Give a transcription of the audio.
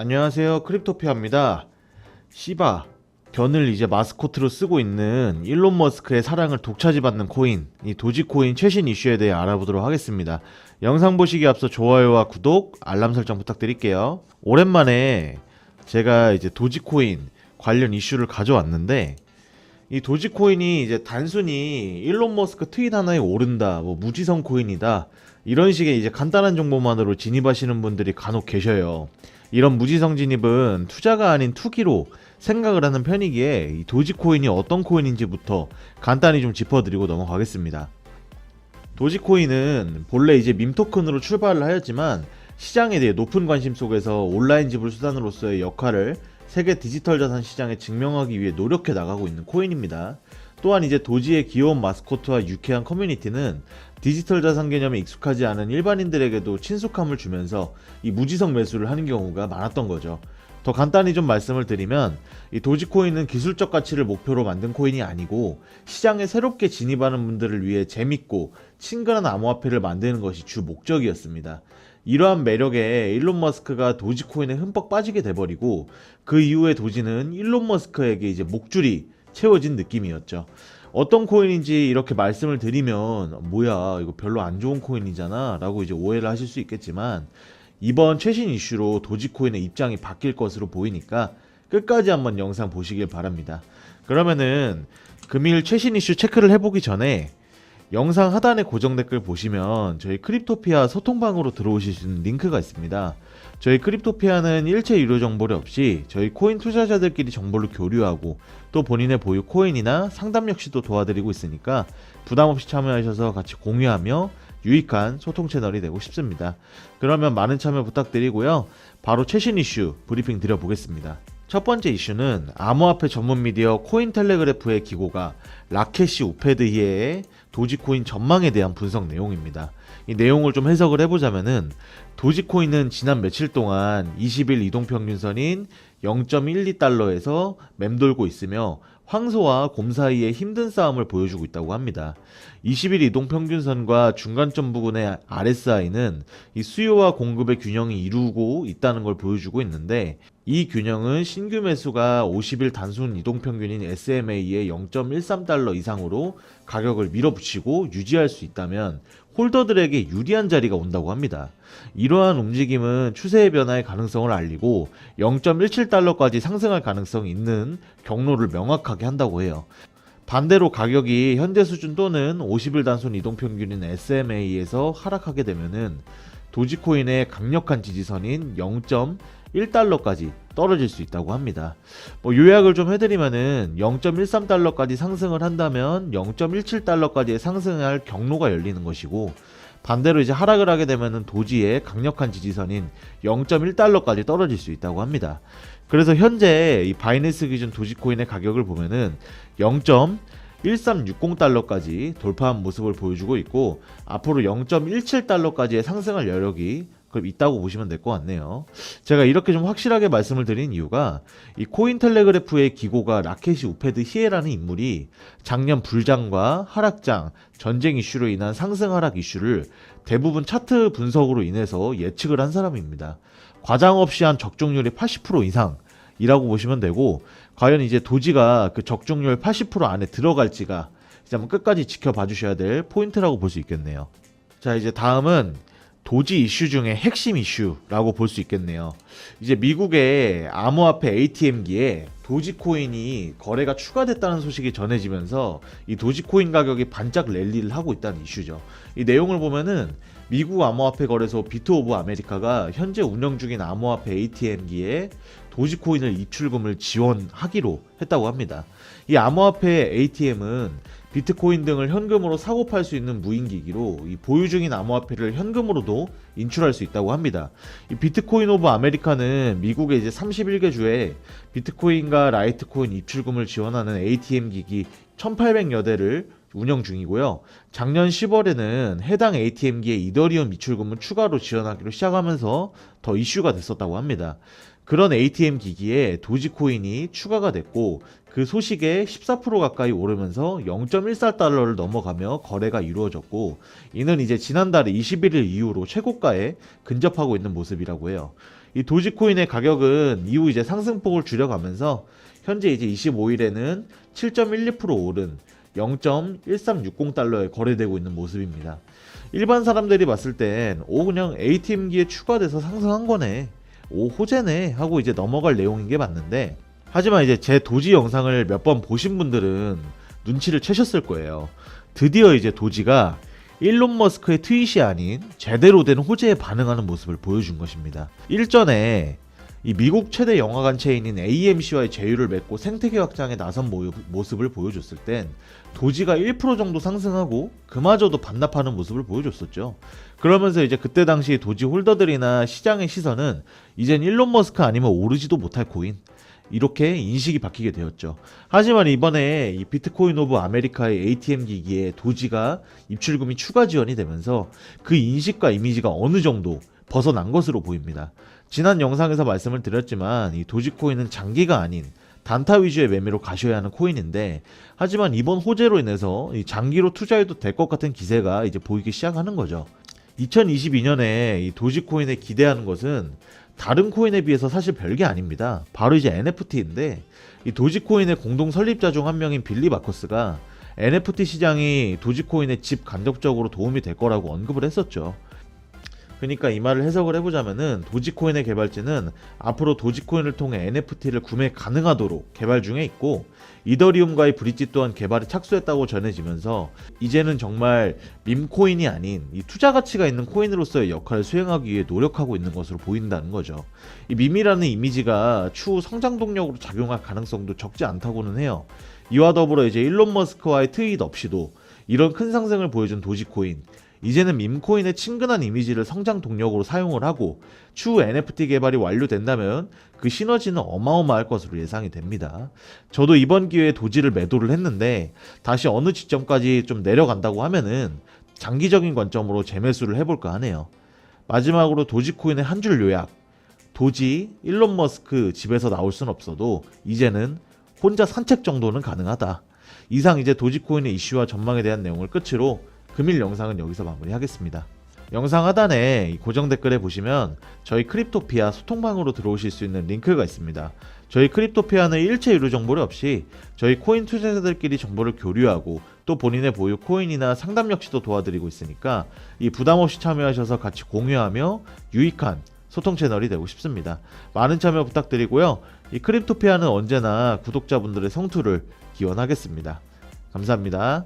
안녕하세요. 크립토피아입니다. 시바, 견을 이제 마스코트로 쓰고 있는 일론 머스크의 사랑을 독차지받는 코인, 이 도지코인 최신 이슈에 대해 알아보도록 하겠습니다. 영상 보시기 앞서 좋아요와 구독, 알람 설정 부탁드릴게요. 오랜만에 제가 이제 도지코인 관련 이슈를 가져왔는데, 이 도지코인이 이제 단순히 일론 머스크 트윗 하나에 오른다, 뭐 무지성 코인이다, 이런 식의 이제 간단한 정보만으로 진입하시는 분들이 간혹 계셔요. 이런 무지성 진입은 투자가 아닌 투기로 생각을 하는 편이기에 이 도지코인이 어떤 코인인지부터 간단히 좀 짚어드리고 넘어가겠습니다. 도지코인은 본래 이제 밈 토큰으로 출발을 하였지만 시장에 대해 높은 관심 속에서 온라인 지불 수단으로서의 역할을 세계 디지털 자산 시장에 증명하기 위해 노력해 나가고 있는 코인입니다. 또한 이제 도지의 귀여운 마스코트와 유쾌한 커뮤니티는 디지털 자산 개념에 익숙하지 않은 일반인들에게도 친숙함을 주면서 이 무지성 매수를 하는 경우가 많았던 거죠. 더 간단히 좀 말씀을 드리면 이 도지코인은 기술적 가치를 목표로 만든 코인이 아니고 시장에 새롭게 진입하는 분들을 위해 재밌고 친근한 암호화폐를 만드는 것이 주 목적이었습니다. 이러한 매력에 일론 머스크가 도지코인에 흠뻑 빠지게 돼버리고 그 이후에 도지는 일론 머스크에게 이제 목줄이 채워진 느낌이었죠. 어떤 코인인지 이렇게 말씀을 드리면 뭐야 이거 별로 안 좋은 코인이잖아 라고 이제 오해를 하실 수 있겠지만 이번 최신 이슈로 도지코인의 입장이 바뀔 것으로 보이니까 끝까지 한번 영상 보시길 바랍니다. 그러면은 금일 최신 이슈 체크를 해보기 전에 영상 하단에 고정 댓글 보시면 저희 크립토피아 소통방으로 들어오실 수 있는 링크가 있습니다. 저희 크립토피아는 일체 유료 정보를 없이 저희 코인 투자자들끼리 정보를 교류하고 또 본인의 보유 코인이나 상담 역시도 도와드리고 있으니까 부담없이 참여하셔서 같이 공유하며 유익한 소통 채널이 되고 싶습니다. 그러면 많은 참여 부탁드리고요. 바로 최신 이슈 브리핑 드려보겠습니다. 첫 번째 이슈는 암호화폐 전문 미디어 코인텔레그래프의 기고가 라켓이 우페드히에의 도지코인 전망에 대한 분석 내용입니다. 이 내용을 좀 해석을 해보자면은 도지코인은 지난 며칠 동안 20일 이동평균선인 0.12달러에서 맴돌고 있으며 황소와 곰 사이의 힘든 싸움을 보여주고 있다고 합니다. 20일 이동평균선과 중간점 부근의 RSI는 이 수요와 공급의 균형이 이루고 있다는 걸 보여주고 있는데 이 균형은 신규 매수가 50일 단순 이동평균인 SMA의 0.13달러 이상으로 가격을 밀어붙이고 유지할 수 있다면 홀더들에게 유리한 자리가 온다고 합니다. 이러한 움직임은 추세의 변화의 가능성을 알리고 0.17달러까지 상승할 가능성이 있는 경로를 명확하게 한다고 해요. 반대로 가격이 현재 수준 또는 50일 단순 이동평균인 SMA에서 하락하게 되면은 도지코인의 강력한 지지선인 0.1달러까지 떨어질 수 있다고 합니다. 요약을 좀 해드리면은 0.13달러까지 상승을 한다면 0.17달러까지의 상승할 경로가 열리는 것이고 반대로 이제 하락을 하게 되면은 도지의 강력한 지지선인 0.1달러까지 떨어질 수 있다고 합니다. 그래서 현재 이 바이낸스 기준 도지코인의 가격을 보면은 0.1360달러까지 돌파한 모습을 보여주고 있고 앞으로 0.17달러까지의 상승할 여력이 있다고 보시면 될 것 같네요. 제가 이렇게 좀 확실하게 말씀을 드린 이유가 이 코인텔레그래프의 기고가 라켓이 우페드히에라는 인물이 작년 불장과 하락장, 전쟁 이슈로 인한 상승 하락 이슈를 대부분 차트 분석으로 인해서 예측을 한 사람입니다. 과장 없이 한 적중률이 80% 이상이라고 보시면 되고 과연 이제 도지가 그 적중률 80% 안에 들어갈지가 이제 한번 끝까지 지켜봐 주셔야 될 포인트라고 볼 수 있겠네요. 자, 이제 다음은 도지 이슈 중에 핵심 이슈라고 볼 수 있겠네요. 이제 미국의 암호화폐 ATM기에 도지코인이 거래가 추가됐다는 소식이 전해지면서 이 도지코인 가격이 반짝 랠리를 하고 있다는 이슈죠. 이 내용을 보면은 미국 암호화폐 거래소 비트 오브 아메리카가 현재 운영 중인 암호화폐 ATM기에 도지코인을 입출금을 지원하기로 했다고 합니다. 이 암호화폐 ATM은 비트코인 등을 현금으로 사고 팔 수 있는 무인기기로 이 보유 중인 암호화폐를 현금으로도 인출할 수 있다고 합니다. 이 비트코인 오브 아메리카는 미국의 이제 31개 주에 비트코인과 라이트코인 입출금을 지원하는 ATM 기기 1800여 대를 운영 중이고요. 작년 10월에는 해당 ATM기에 이더리움 입출금을 추가로 지원하기로 시작하면서 더 이슈가 됐었다고 합니다. 그런 ATM 기기에 도지코인이 추가가 됐고 그 소식에 14% 가까이 오르면서 0.14달러를 넘어가며 거래가 이루어졌고 이는 이제 지난달에 21일 이후로 최고가에 근접하고 있는 모습이라고 해요. 이 도지코인의 가격은 이후 이제 상승폭을 줄여가면서 현재 이제 25일에는 7.12% 오른 0.1360달러에 거래되고 있는 모습입니다. 일반 사람들이 봤을 땐 그냥 ATM기에 추가돼서 상승한 거네, 호재네 하고 이제 넘어갈 내용인 게 맞는데, 하지만 이제 제 도지 영상을 몇 번 보신 분들은 눈치를 채셨을 거예요. 드디어 이제 도지가 일론 머스크의 트윗이 아닌 제대로 된 호재에 반응하는 모습을 보여준 것입니다. 일전에 이 미국 최대 영화관 체인인 AMC와의 제휴를 맺고 생태계 확장에 나선 모습을 보여줬을 땐 도지가 1% 정도 상승하고 그마저도 반납하는 모습을 보여줬었죠. 그러면서 이제 그때 당시 도지 홀더들이나 시장의 시선은 이젠 일론 머스크 아니면 오르지도 못할 코인, 이렇게 인식이 바뀌게 되었죠. 하지만 이번에 이 비트코인 오브 아메리카의 ATM 기기에 도지가 입출금이 추가 지원이 되면서 그 인식과 이미지가 어느 정도 벗어난 것으로 보입니다. 지난 영상에서 말씀을 드렸지만 이 도지코인은 장기가 아닌 단타 위주의 매매로 가셔야 하는 코인인데, 하지만 이번 호재로 인해서 이 장기로 투자해도 될 것 같은 기세가 이제 보이기 시작하는 거죠. 2022년에 이 도지코인에 기대하는 것은 다른 코인에 비해서 사실 별게 아닙니다. 바로 이제 NFT인데, 이 도지코인의 공동 설립자 중 한 명인 빌리 마커스가 NFT 시장이 도지코인의 집 간접적으로 도움이 될 거라고 언급을 했었죠. 그러니까 이 말을 해석을 해보자면은 도지코인의 개발진은 앞으로 도지코인을 통해 NFT를 구매 가능하도록 개발 중에 있고, 이더리움과의 브릿지 또한 개발에 착수했다고 전해지면서 이제는 정말 밈코인이 아닌 이 투자 가치가 있는 코인으로서의 역할을 수행하기 위해 노력하고 있는 것으로 보인다는 거죠. 이 밈이라는 이미지가 추후 성장 동력으로 작용할 가능성도 적지 않다고는 해요. 이와 더불어 이제 일론 머스크와의 트윗 없이도 이런 큰 상승을 보여준 도지코인, 이제는 밈코인의 친근한 이미지를 성장 동력으로 사용을 하고 추후 NFT 개발이 완료된다면 그 시너지는 어마어마할 것으로 예상이 됩니다. 저도 이번 기회에 도지를 매도를 했는데 다시 어느 지점까지 좀 내려간다고 하면은 장기적인 관점으로 재매수를 해볼까 하네요. 마지막으로 도지코인의 한 줄 요약. 도지, 일론 머스크 집에서 나올 순 없어도 이제는 혼자 산책 정도는 가능하다. 이상 이제 도지코인의 이슈와 전망에 대한 내용을 끝으로 금일 영상은 여기서 마무리하겠습니다. 영상 하단에 고정 댓글에 보시면 저희 크립토피아 소통방으로 들어오실 수 있는 링크가 있습니다. 저희 크립토피아는 일체 유료 정보를 없이 저희 코인 투자자들끼리 정보를 교류하고 또 본인의 보유 코인이나 상담 역시도 도와드리고 있으니까 이 부담 없이 참여하셔서 같이 공유하며 유익한 소통 채널이 되고 싶습니다. 많은 참여 부탁드리고요. 이 크립토피아는 언제나 구독자분들의 성투를 기원하겠습니다. 감사합니다.